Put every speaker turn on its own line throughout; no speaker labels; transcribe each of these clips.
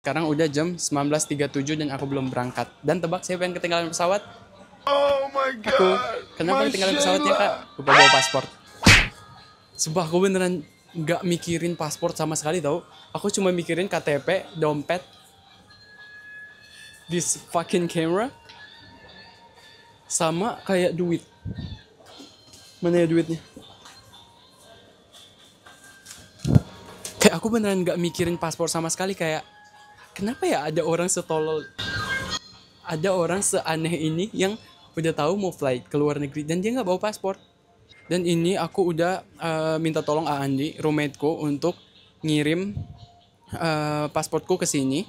Sekarang udah jam 19.37 dan aku belum berangkat. Dan tebak siapa yang ketinggalan pesawat?
Oh my god.
Aku. Kenapa ketinggalan pesawatnya, Kak? Lupa bawa paspor. Sumpah aku beneran gak mikirin paspor sama sekali tau. Aku cuma mikirin KTP, dompet, this fucking camera, sama kayak duit. Mana ya duitnya? Kayak aku beneran gak mikirin paspor sama sekali. Kayak kenapa ya ada orang setolol, ada orang seaneh ini yang udah tahu mau flight ke luar negeri dan dia nggak bawa paspor. Dan ini aku udah minta tolong Andi, roommateku, untuk ngirim pasportku ke sini.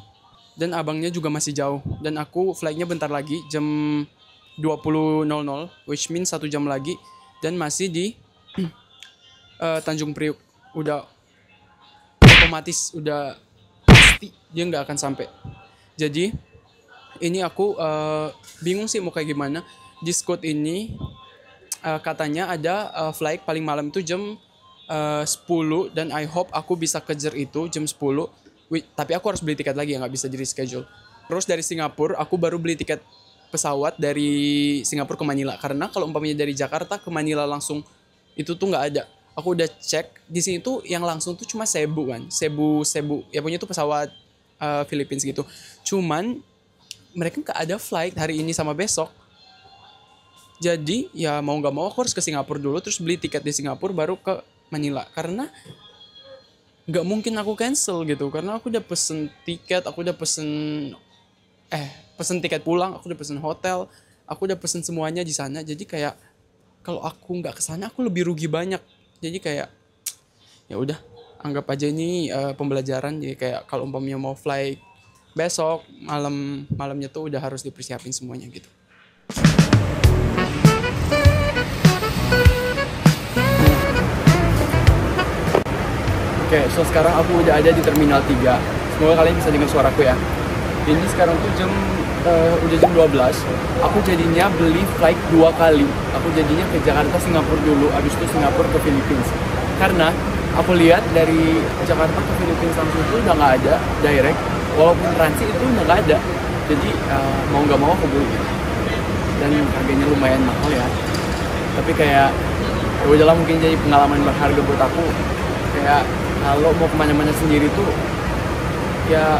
Dan abangnya juga masih jauh. Dan aku flightnya bentar lagi, jam 20.00, which means 1 jam lagi. Dan masih di Tanjung Priuk. Udah otomatis, udah pasti dia nggak akan sampai. Jadi ini aku bingung sih mau kayak gimana. Di Scoot ini katanya ada flight paling malam itu jam 10 dan I hope aku bisa kejar itu jam 10. Tapi aku harus beli tiket lagi ya, nggak bisa di reschedule. Terus dari Singapura aku baru beli tiket pesawat dari Singapura ke Manila, karena kalau umpamanya dari Jakarta ke Manila langsung itu tuh nggak ada. Aku udah cek di sini tuh yang langsung tuh cuma Cebu kan, Cebu ya punya tuh pesawat Philippines gitu. Cuman mereka nggak ada flight hari ini sama besok. Jadi ya mau nggak mau aku harus ke Singapura dulu, terus beli tiket di Singapura baru ke Manila, karena nggak mungkin aku cancel gitu, karena aku udah pesen tiket, aku udah pesen tiket pulang, aku udah pesen hotel, aku udah pesen semuanya di sana. Jadi kayak kalau aku nggak kesana aku lebih rugi banyak. Jadi kayak ya udah anggap aja ini pembelajaran. Jadi kayak kalau umpamanya mau fly besok malamnya tuh udah harus dipersiapin semuanya gitu. Oke, so sekarang aku udah ada di Terminal 3. Semoga kalian bisa dengar suaraku ya. Ini sekarang tuh udah jam 12. Aku jadinya beli flight 2 kali. Aku jadinya ke Jakarta, Singapura dulu, abis itu Singapura ke Philippines. Karena aku lihat dari Jakarta ke Philippines langsung itu udah nggak ada direct. Walaupun transit itu udah nggak ada. Jadi mau nggak mau aku beli. Dan harganya lumayan mahal ya. Tapi kayak ya udahlah, mungkin jadi pengalaman berharga buat aku. Kayak kalau mau kemana-mana sendiri tuh ya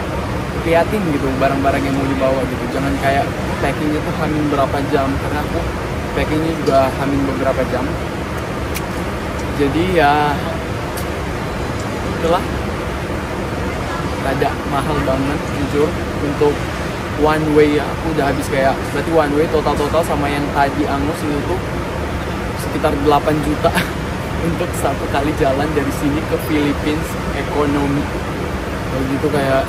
liatin gitu barang-barang yang mau dibawa gitu. Jangan kayak packingnya tuh hamin berapa jam, karena aku packingnya juga hamin beberapa jam. Jadi ya itulah, rada mahal banget jujur untuk one way ya. Aku udah habis kayak, berarti one way total sama yang tadi angus itu tuh sekitar 8 juta untuk satu kali jalan dari sini ke Philippines ekonomi. Kalau gitu kayak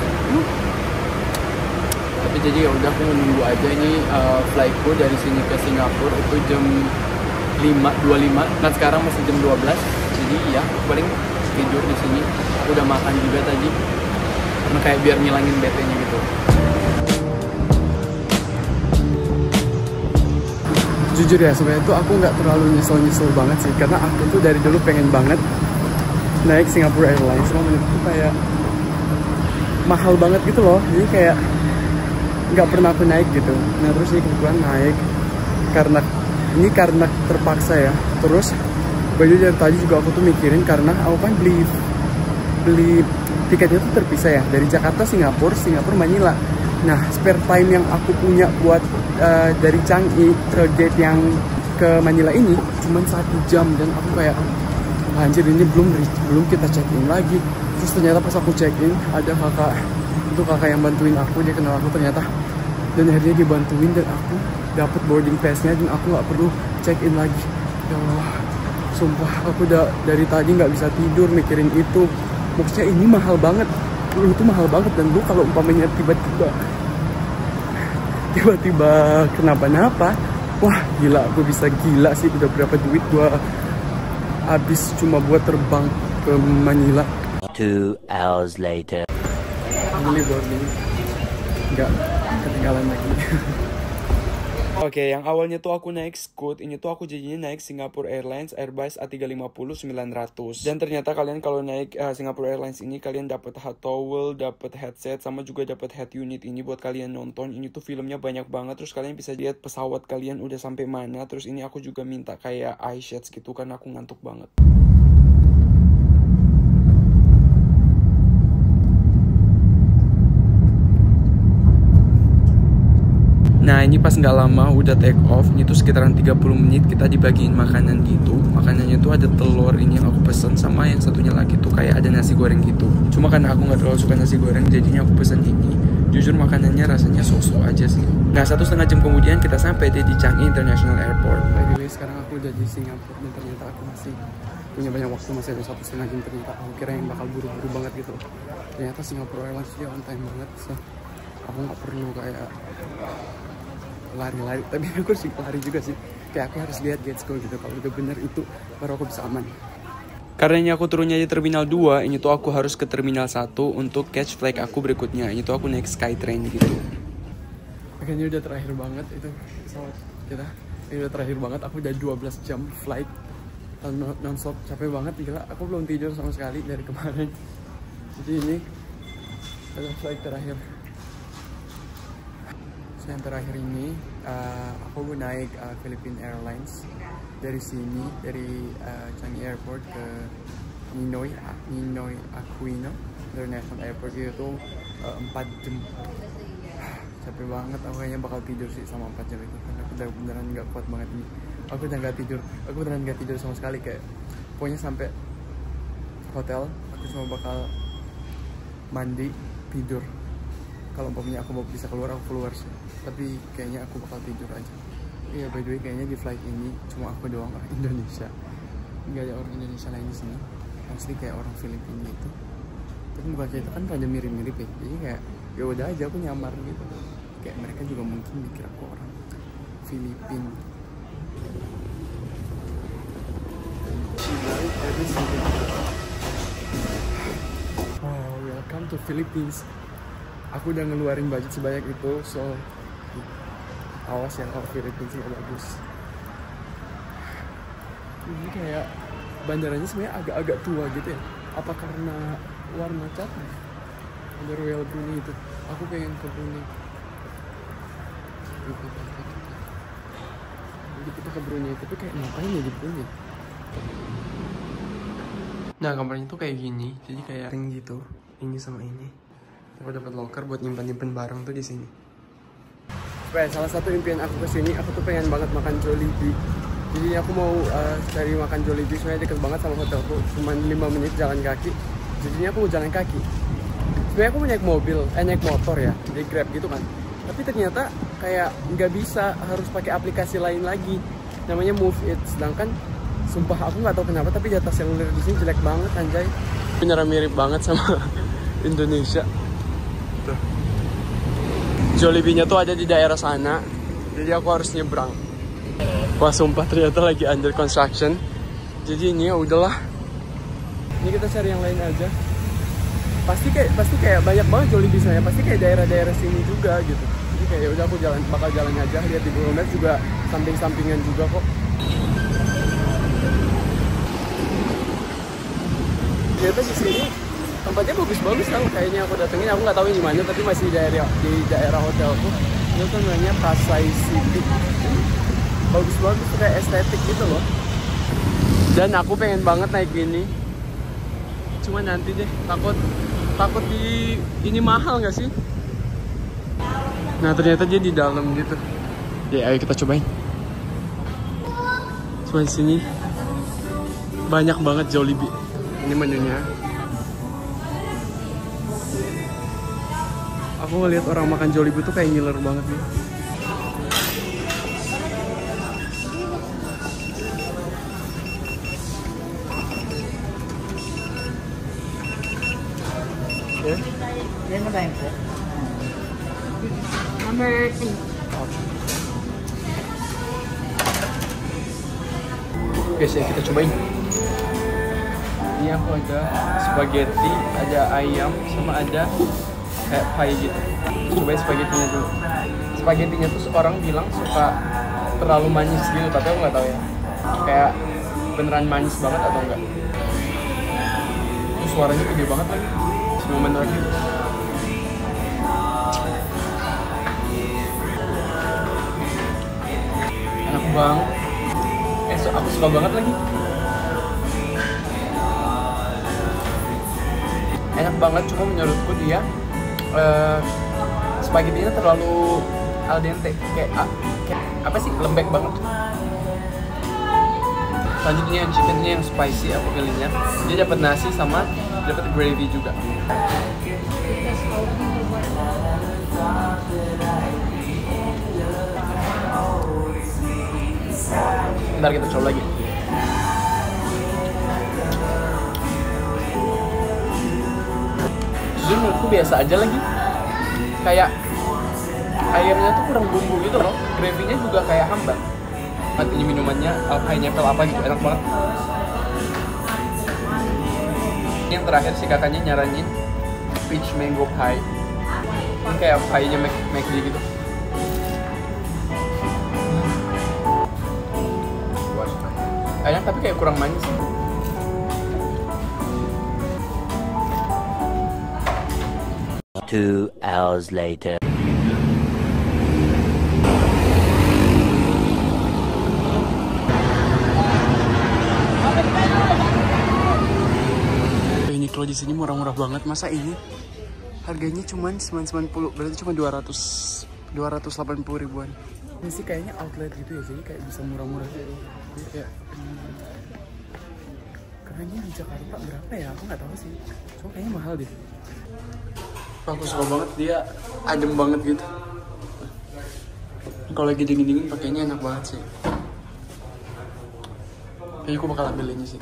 tapi jadi ya udah, aku menunggu aja ini flightku dari sini ke Singapura itu jam 5.25. Nah sekarang masih jam 12. Jadi ya paling tidur di sini. Aku udah makan juga tadi karena kayak biar ngilangin bete-nya gitu. Jujur ya, sebenarnya tuh aku nggak terlalu nyesel banget sih, karena aku tuh dari dulu pengen banget naik Singapore Airlines. Cuma menurutku kayak mahal banget gitu loh, jadi kayak nggak pernah aku naik gitu. Nah terus ini kebetulan naik karena terpaksa ya. Terus baju dari tadi juga aku tuh mikirin, karena aku kan beli tiketnya tuh terpisah ya, dari Jakarta Singapura Manila. Nah spare time yang aku punya buat dari Changi ke gate yang ke Manila ini cuma 1 jam, dan aku kayak anjir, ini belum kita check in lagi. Terus ternyata pas aku check in ada kakak yang bantuin aku, dia kenal aku ternyata, dan akhirnya dia bantuin dan aku dapet boarding pass-nya dan aku nggak perlu check in lagi. Ya Allah, sumpah aku udah dari tadi nggak bisa tidur mikirin itu. Maksudnya ini mahal banget, itu mahal banget, dan lu kalau umpamanya tiba-tiba kenapa-napa, wah gila, gue bisa gila sih. Udah berapa duit gue habis cuma buat terbang ke Manila.
2 hours later.
Beli boarding, nggak ketinggalan lagi. Oke, yang awalnya tuh aku naik Scoot, ini tuh aku jadinya naik Singapore Airlines Airbus A350-900. Dan ternyata kalian kalau naik Singapore Airlines ini kalian dapat hot towel, dapat headset, sama juga dapat head unit ini buat kalian nonton. Ini tuh filmnya banyak banget, terus kalian bisa lihat pesawat kalian udah sampai mana. Terus ini aku juga minta kayak eye shades gitu karena aku ngantuk banget. Nah ini pas nggak lama udah take off, ini tuh sekitaran 30 menit kita dibagiin makanan gitu. Makanannya tuh ada telur ini yang aku pesen, sama yang satunya lagi tuh kayak ada nasi goreng gitu. Cuma karena aku nggak terlalu suka nasi goreng, jadinya aku pesen ini. Jujur makanannya rasanya sok-sok aja sih. Nah 1,5 jam kemudian kita sampai deh di Changi International Airport. By the way sekarang aku udah di Singapura dan ternyata aku masih punya banyak waktu, masih ada 1,5 jam. Ternyata aku kira yang bakal buru-buru banget gitu. Ternyata Singapore Airlines dia on time banget, so aku nggak perlu kayak lari-lari, tapi aku sih lari juga sih, kayak aku harus lihat gates gitu, kalau udah bener itu baru aku bisa aman. Karena ini aku turunnya di Terminal 2, ini tuh aku harus ke Terminal 1 untuk catch flight aku berikutnya. Ini tuh aku naik Skytrain gitu. Oke, ini udah terakhir banget itu pesawat kita. Ini udah terakhir banget, aku udah 12 jam flight non-stop, capek banget gila. Aku belum tidur sama sekali dari kemarin. Jadi ini adalah flight terakhir. Yang terakhir ini aku naik Philippine Airlines dari sini, dari Changi Airport ke Ninoy Aquino International Airport. Itu 4 jam. Capek banget, aku kayaknya bakal tidur sih sama 4 jam itu karena aku udah beneran gak kuat banget ini. Aku udah gak tidur, aku beneran gak tidur sama sekali, kayak pokoknya sampai hotel aku cuma bakal mandi, tidur. Kalau umpamanya aku mau bisa keluar, aku keluar sih. Tapi kayaknya aku bakal tidur aja. Iya, by the way, kayaknya di flight ini cuma aku doang orang Indonesia. Nggak ada orang Indonesia lain di sini. Pasti kayak orang Filipina gitu. Tapi muka kita kan pada mirip-mirip ya. Jadi kayak ya udah aja aku nyamar gitu. Kayak mereka juga mungkin mikir aku orang Filipina. Oh, welcome to Philippines. Aku udah ngeluarin budget sebanyak itu, so awas ya kalau Filipina sih bagus. Ini kayak bandaranya sebenarnya agak-agak tua gitu ya. Apa karena warna catnya? Ada Royal Brunei itu. Aku pengen ke Brunei. Jadi kita ke Brunei, tapi kayak ngapain ya di Brunei? Nah kamarnya tuh kayak gini, jadi kayak ring gitu. Ini sama ini. Aku dapat locker buat nyimpan barang tuh di sini. Salah satu impian aku kesini, aku tuh pengen banget makan Jollibee. Jadi aku mau cari makan Jollibee, sebenarnya deket banget sama hotelku, cuma 5 menit jalan kaki. Jadinya aku mau jalan kaki. Sebenarnya aku mau naik mobil, naik motor ya, di Grab gitu kan. Tapi ternyata kayak nggak bisa, harus pakai aplikasi lain lagi, namanya Move It. Sedangkan sumpah aku nggak tahu kenapa, tapi data seluler di sini jelek banget anjay. Beneran mirip banget sama Indonesia. Tuh. Jollibee-nya tuh ada di daerah sana, jadi aku harus nyebrang. Wah sumpah ternyata lagi under construction. Jadi ini ya udahlah. Ini kita cari yang lain aja. Pasti kayak banyak banget Jollibee saya. Pasti kayak daerah-daerah sini juga gitu. Jadi kayak ya udah aku bakal jalan aja. Lihat di Google Maps juga samping-sampingan juga kok. Ternyata di sini tempatnya bagus-bagus kan, kayaknya aku datengin. Aku nggak tahu ini mana, tapi masih di daerah hotelku. Itu tuh namanya Pasay City. Bagus-bagus, kayak estetik gitu loh. Dan aku pengen banget naik ini. Cuma nanti deh, takut di ini mahal nggak sih? Nah ternyata dia di dalam gitu. Ya ayo kita cobain. Cuma di sini banyak banget Jollibee. Ini menunya. Aku ngeliat orang makan Jollibee tuh kayak ngiler banget nih. Okay.
Number 3.
Oke, kita cobain. Ini aku ada spaghetti, ada ayam, sama ada kayak pie gitu. Cobain spagettinya dulu. Spagettinya tuh orang bilang suka terlalu manis gitu, tapi aku nggak tahu ya. Kayak beneran manis banget atau enggak. Terus suaranya gede banget lagi. Momen lagi. Enak banget. Aku suka banget lagi. Enak banget, cuma menurutku dia spagettinya terlalu al dente, kayak apa sih, lembek banget. Selanjutnya yang chickennya yang spicy aku pilihnya. Dia dapat nasi sama dapat gravy juga. Ntar kita coba lagi. Jujur menurutku biasa aja lagi. Kayak ayamnya tuh kurang bumbu gitu loh. Gravy-nya juga kayak hambar. Nanti minumannya pineapple apa gitu, enak banget. Yang terakhir si kakaknya nyaranin peach mango pie. Ini kayak pie-nya McD gitu. Enak tapi kayak kurang manis.
Two hours later.
Ini kalau di sini murah-murah banget, masa ini harganya cuma 990, berarti cuma 280 ribuan. Ini sih kayaknya outlet gitu ya, jadi kayak bisa murah-murah gitu. Jadi kayak karena di Jakarta berapa ya, aku nggak tahu sih, cuma kayaknya mahal deh. Aku suka banget, dia adem banget gitu. Kalau lagi dingin-dingin pakainya enak banget sih. Kayaknya aku bakal ambil ini sih.